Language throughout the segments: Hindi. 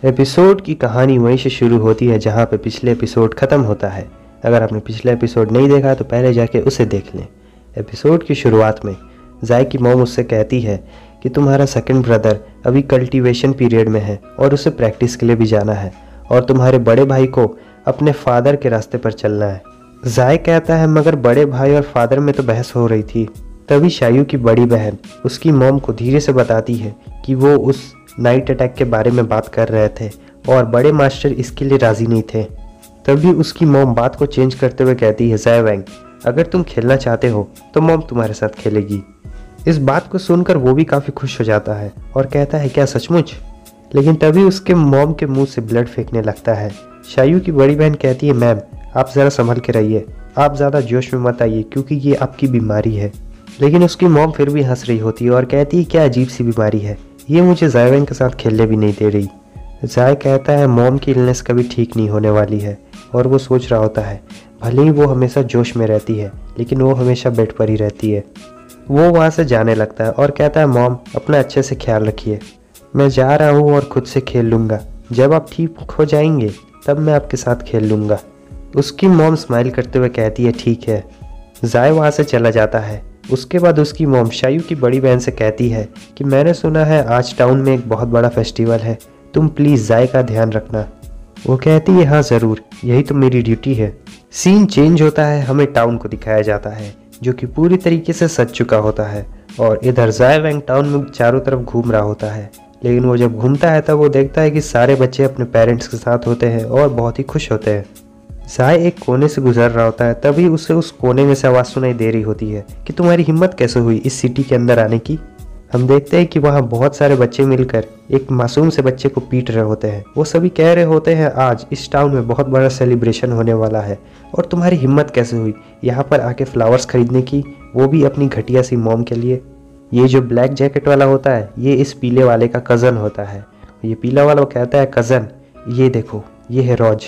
एपिसोड की कहानी वहीं से शुरू होती है जहाँ पे पिछले एपिसोड ख़त्म होता है। अगर आपने पिछला एपिसोड नहीं देखा तो पहले जाके उसे देख लें। एपिसोड की शुरुआत में जाय की मॉम उससे कहती है कि तुम्हारा सेकंड ब्रदर अभी कल्टीवेशन पीरियड में है और उसे प्रैक्टिस के लिए भी जाना है और तुम्हारे बड़े भाई को अपने फादर के रास्ते पर चलना है। जाय कहता है मगर बड़े भाई और फादर में तो बहस हो रही थी। तभी शायू की बड़ी बहन उसकी मॉम को धीरे से बताती है कि वो उस नाइट अटैक के बारे में बात कर रहे थे और बड़े मास्टर इसके लिए राजी नहीं थे। तभी उसकी मॉम बात को चेंज करते हुए कहती है, जाय वैंग अगर तुम खेलना चाहते हो तो मॉम तुम्हारे साथ खेलेगी। इस बात को सुनकर वो भी काफ़ी खुश हो जाता है और कहता है क्या सचमुच। लेकिन तभी उसके मॉम के मुंह से ब्लड फेंकने लगता है। शायू की बड़ी बहन कहती है, मैम आप ज़रा संभल के रहिए, आप ज़्यादा जोश में मत आइए क्योंकि ये आपकी बीमारी है। लेकिन उसकी मॉम फिर भी हंस रही होती है और कहती है क्या अजीब सी बीमारी है, ये मुझे जाय वैंग के साथ खेलने भी नहीं दे रही। जाय कहता है मॉम की इलनेस कभी ठीक नहीं होने वाली है और वो सोच रहा होता है भले ही वो हमेशा जोश में रहती है लेकिन वो हमेशा बेड पर ही रहती है। वो वहाँ से जाने लगता है और कहता है मॉम अपना अच्छे से ख्याल रखिए, मैं जा रहा हूँ और खुद से खेल लूँगा, जब आप ठीक हो जाएंगे तब मैं आपके साथ खेल लूँगा। उसकी मॉम स्माइल करते हुए कहती है ठीक है। जाय वहाँ से चला जाता है। उसके बाद उसकी मॉम शायू की बड़ी बहन से कहती है कि मैंने सुना है आज टाउन में एक बहुत बड़ा फेस्टिवल है, तुम प्लीज़ जाय का ध्यान रखना। वो कहती है हाँ ज़रूर, यही तो मेरी ड्यूटी है। सीन चेंज होता है, हमें टाउन को दिखाया जाता है जो कि पूरी तरीके से सज चुका होता है और इधर जाय वैंग टाउन में चारों तरफ घूम रहा होता है। लेकिन वो जब घूमता है तब वो देखता है कि सारे बच्चे अपने पेरेंट्स के साथ होते हैं और बहुत ही खुश होते हैं। जाय एक कोने से गुजर रहा होता है, तभी उसे उस कोने में से आवाज़ सुनाई दे रही होती है कि तुम्हारी हिम्मत कैसे हुई इस सिटी के अंदर आने की। हम देखते हैं कि वहाँ बहुत सारे बच्चे मिलकर एक मासूम से बच्चे को पीट रहे होते हैं। वो सभी कह रहे होते हैं आज इस टाउन में बहुत बड़ा सेलिब्रेशन होने वाला है और तुम्हारी हिम्मत कैसे हुई यहाँ पर आके फ्लावर्स खरीदने की, वो भी अपनी घटिया सी मॉम के लिए। ये जो ब्लैक जैकेट वाला होता है ये इस पीले वाले का कज़न होता है। ये पीला वाला वो कहता है कज़न ये देखो ये है रॉज।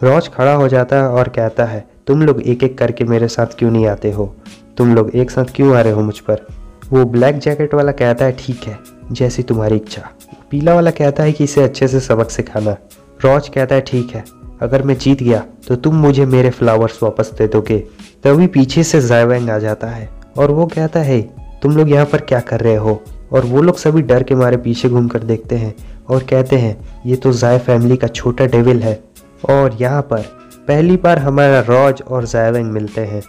रॉज खड़ा हो जाता है और कहता है तुम लोग एक एक करके मेरे साथ क्यों नहीं आते हो, तुम लोग एक साथ क्यों आ रहे हो मुझ पर। वो ब्लैक जैकेट वाला कहता है ठीक है जैसी तुम्हारी इच्छा। पीला वाला कहता है कि इसे अच्छे से सबक सिखाना। रॉज कहता है ठीक है अगर मैं जीत गया तो तुम मुझे मेरे फ्लावर्स वापस दे दोगे। तभी पीछे से जाय वैंग आ जाता है और वो कहता है तुम लोग यहाँ पर क्या कर रहे हो। और वो लोग सभी डर के मारे पीछे घूमकर देखते हैं और कहते हैं ये तो जाय फैमिली का छोटा डेविल है। और यहाँ पर पहली बार हमारा रॉज और जाय वैंग मिलते हैं।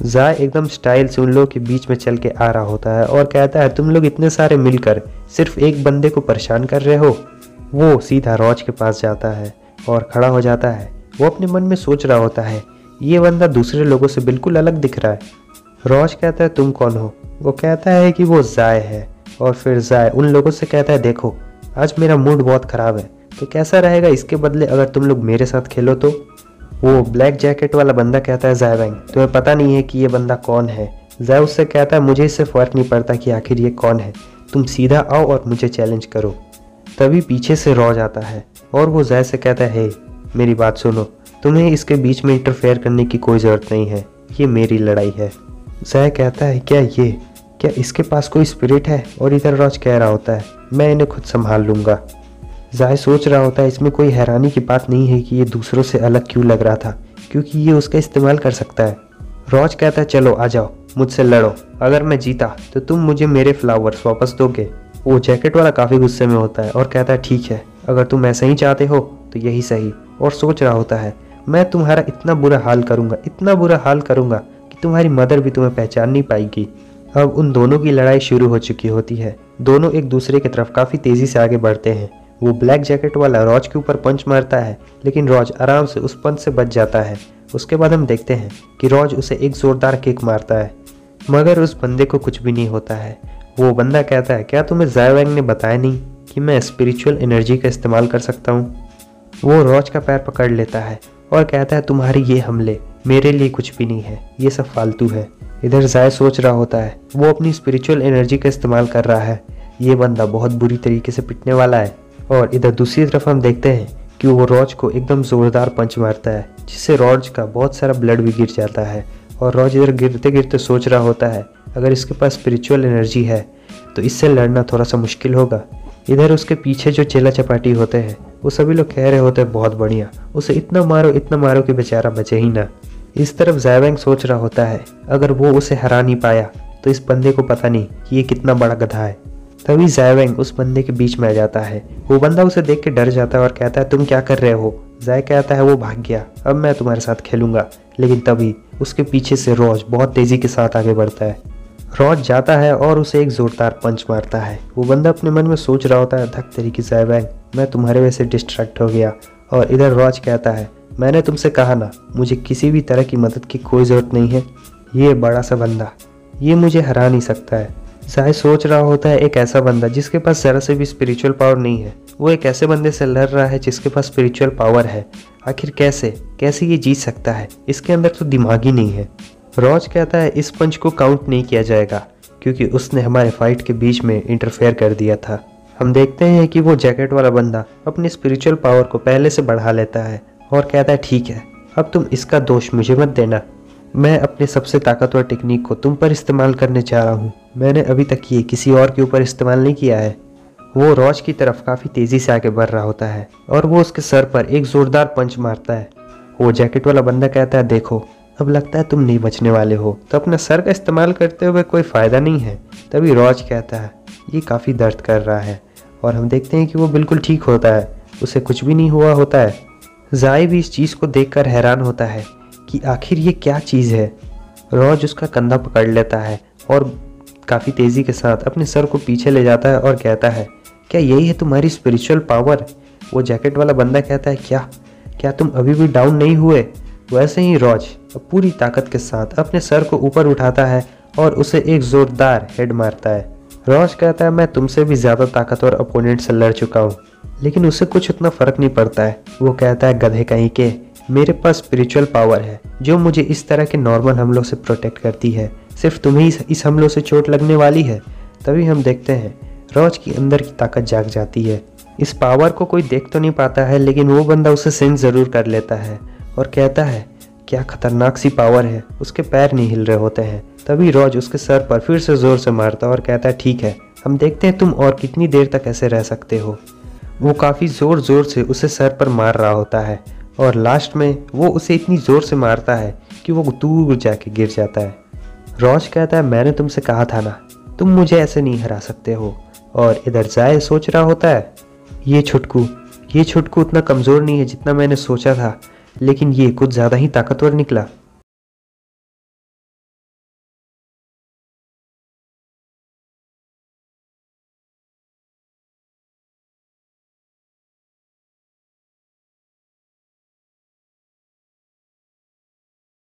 जाय एकदम स्टाइल से उन लोगों के बीच में चल के आ रहा होता है और कहता है तुम लोग इतने सारे मिलकर सिर्फ एक बंदे को परेशान कर रहे हो। वो सीधा रॉज के पास जाता है और खड़ा हो जाता है। वो अपने मन में सोच रहा होता है ये बंदा दूसरे लोगों से बिल्कुल अलग दिख रहा है। रॉज कहता है तुम कौन हो। वो कहता है कि वो जाय है और फिर जाय उन लोगों से कहता है देखो आज मेरा मूड बहुत ख़राब है तो कैसा रहेगा इसके बदले अगर तुम लोग मेरे साथ खेलो तो। वो ब्लैक जैकेट वाला बंदा कहता है जाय वैंग तुम्हें पता नहीं है कि ये बंदा कौन है। जाय उससे कहता है मुझे इससे फ़र्क नहीं पड़ता कि आखिर ये कौन है, तुम सीधा आओ और मुझे चैलेंज करो। तभी पीछे से रॉज आता है और वो जाय से कहता है मेरी बात सुनो, तुम्हें इसके बीच में इंटरफेयर करने की कोई ज़रूरत नहीं है, ये मेरी लड़ाई है। जाय कहता है क्या इसके पास कोई स्पिरिट है। और इधर रॉज कह रहा होता है मैं इन्हें खुद संभाल लूँगा। जाय सोच रहा होता है इसमें कोई हैरानी की बात नहीं है कि ये दूसरों से अलग क्यों लग रहा था क्योंकि ये उसका इस्तेमाल कर सकता है। रॉज कहता है चलो आ जाओ मुझसे लड़ो, अगर मैं जीता तो तुम मुझे मेरे फ्लावर्स वापस दोगे। वो जैकेट वाला काफ़ी गुस्से में होता है और कहता है ठीक है अगर तुम ऐसा ही चाहते हो तो यही सही। और सोच रहा होता है मैं तुम्हारा इतना बुरा हाल करूँगा कि तुम्हारी मदर भी तुम्हें पहचान नहीं पाएगी। अब उन दोनों की लड़ाई शुरू हो चुकी होती है। दोनों एक दूसरे की तरफ काफ़ी तेज़ी से आगे बढ़ते हैं। वो ब्लैक जैकेट वाला रॉज के ऊपर पंच मारता है लेकिन रॉज आराम से उस पंच से बच जाता है। उसके बाद हम देखते हैं कि रॉज उसे एक ज़ोरदार किक मारता है मगर उस बंदे को कुछ भी नहीं होता है। वो बंदा कहता है क्या तुम्हें जाय वैंग ने बताया नहीं कि मैं स्पिरिचुअल एनर्जी का इस्तेमाल कर सकता हूँ। वो रॉज का पैर पकड़ लेता है और कहता है तुम्हारे ये हमले मेरे लिए कुछ भी नहीं है, ये सब फालतू है। इधर जाय सोच रहा होता है वो अपनी स्पिरिचुअल एनर्जी का इस्तेमाल कर रहा है, ये बंदा बहुत बुरी तरीके से पिटने वाला है। और इधर दूसरी तरफ हम देखते हैं कि वो रॉज को एकदम ज़ोरदार पंच मारता है जिससे रॉज का बहुत सारा ब्लड भी गिर जाता है। और रॉज इधर गिरते गिरते सोच रहा होता है अगर इसके पास स्पिरिचुअल एनर्जी है तो इससे लड़ना थोड़ा सा मुश्किल होगा। इधर उसके पीछे जो चेला चपाटी होते हैं वो सभी लोग कह रहे होते हैं बहुत बढ़िया, उसे इतना मारो कि बेचारा बचे ही ना। इस तरफ ज़ाइवैंग सोच रहा होता है अगर वो उसे हरा नहीं पाया तो इस बंदे को पता नहीं कि ये कितना बड़ा गधा है। तभी ज़ाइवैंग उस बंदे के बीच में आ जाता है। वो बंदा उसे देख के डर जाता है और कहता है तुम क्या कर रहे हो। ज़ाय कहता है वो भाग गया, अब मैं तुम्हारे साथ खेलूंगा। लेकिन तभी उसके पीछे से रोज बहुत तेजी के साथ आगे बढ़ता है। रोज जाता है और उसे एक जोरदार पंच मारता है। वो बंदा अपने मन में सोच रहा होता है धक तेरी की ज़ाइवैंग, मैं तुम्हारे वजह से डिस्ट्रैक्ट हो गया। और इधर रोज कहता है मैंने तुमसे कहा ना, मुझे किसी भी तरह की मदद की कोई ज़रूरत नहीं है। ये बड़ा सा बंदा, ये मुझे हरा नहीं सकता है। ज़ाय सोच रहा होता है एक ऐसा बंदा जिसके पास ज़रा से भी स्पिरिचुअल पावर नहीं है, वो एक ऐसे बंदे से लड़ रहा है जिसके पास स्पिरिचुअल पावर है। आखिर कैसे ये जीत सकता है, इसके अंदर तो दिमाग ही नहीं है। रोज कहता है इस पंच को काउंट नहीं किया जाएगा क्योंकि उसने हमारे फाइट के बीच में इंटरफेयर कर दिया था। हम देखते हैं कि वो जैकेट वाला बंदा अपनी स्पिरिचुअल पावर को पहले से बढ़ा लेता है और कहता है ठीक है, अब तुम इसका दोष मुझे मत देना, मैं अपने सबसे ताकतवर टेक्निक को तुम पर इस्तेमाल करने जा रहा हूँ। मैंने अभी तक ये किसी और के ऊपर इस्तेमाल नहीं किया है। वो रोज की तरफ काफ़ी तेज़ी से आगे बढ़ रहा होता है और वो उसके सर पर एक ज़ोरदार पंच मारता है। वो जैकेट वाला बंदा कहता है देखो, अब लगता है तुम नहीं बचने वाले हो, तो अपना सर का इस्तेमाल करते हुए कोई फ़ायदा नहीं है। तभी रोज कहता है ये काफ़ी दर्द कर रहा है और हम देखते हैं कि वो बिल्कुल ठीक होता है, उसे कुछ भी नहीं हुआ होता है। ज़ाय भी इस चीज़ को देखकर हैरान होता है कि आखिर ये क्या चीज़ है। रोज उसका कंधा पकड़ लेता है और काफ़ी तेज़ी के साथ अपने सर को पीछे ले जाता है और कहता है क्या यही है तुम्हारी स्पिरिचुअल पावर। वो जैकेट वाला बंदा कहता है क्या तुम अभी भी डाउन नहीं हुए। वैसे ही रोज पूरी ताकत के साथ अपने सर को ऊपर उठाता है और उसे एक ज़ोरदार हेड मारता है। रोज कहता है मैं तुमसे भी ज़्यादा ताकतवर अपोनेंट से लड़ चुका हूँ, लेकिन उसे कुछ उतना फ़र्क नहीं पड़ता है। वो कहता है गधे कहीं के, मेरे पास स्पिरिचुअल पावर है जो मुझे इस तरह के नॉर्मल हमलों से प्रोटेक्ट करती है, सिर्फ तुम्हें इस हमलों से चोट लगने वाली है। तभी हम देखते हैं रोज की अंदर की ताकत जाग जाती है। इस पावर को कोई देख तो नहीं पाता है, लेकिन वो बंदा उसे सेंस ज़रूर कर लेता है और कहता है क्या खतरनाक सी पावर है। उसके पैर नहीं हिल रहे होते हैं। तभी रोज उसके सर पर फिर से ज़ोर से मारता है और कहता है ठीक है, हम देखते हैं तुम और कितनी देर तक ऐसे रह सकते हो। वो काफ़ी ज़ोर से उसे सर पर मार रहा होता है और लास्ट में वो उसे इतनी ज़ोर से मारता है कि वो दूर जाके गिर जाता है। रोज कहता है मैंने तुमसे कहा था ना, तुम मुझे ऐसे नहीं हरा सकते हो। और इधर ज़ाय सोच रहा होता है ये छुटकू उतना कमज़ोर नहीं है जितना मैंने सोचा था, लेकिन ये कुछ ज़्यादा ही ताकतवर निकला।